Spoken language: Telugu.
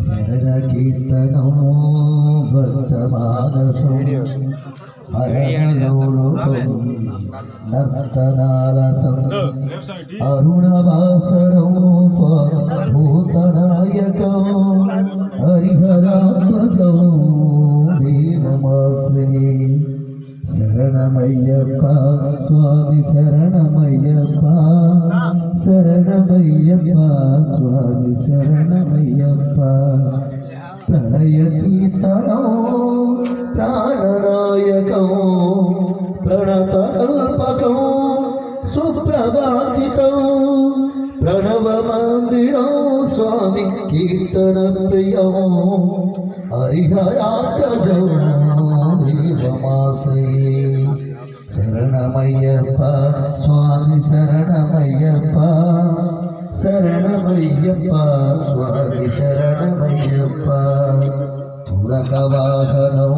శరణ కీర్తనం భక్తమానసం హరణలోలుకం నర్తనాలసం అరుణవాసరం భూతనాయకం హరిహరాత్మజం దేవమాశ్రయే శరణమయ్యప్ప స్వామి శరణమయ్యప్ప శరణమయ్యప్ప స్వామి శరణమయ్యప్ప ప్రణయ కీర్తనం ప్రాణనాయకం ప్రణతకల్పకం సుప్రభాజితం ప్రణవ మందిరం స్వామి కీర్తన ప్రియం హరిహరాత్మజం దేవమాశ్రయే శరణమయ్యప్ప స్వామి శరణమయ్యప్ప శరణమయ్యప్ప స్వామి శరణమయ్యప్ప తురక వాహనం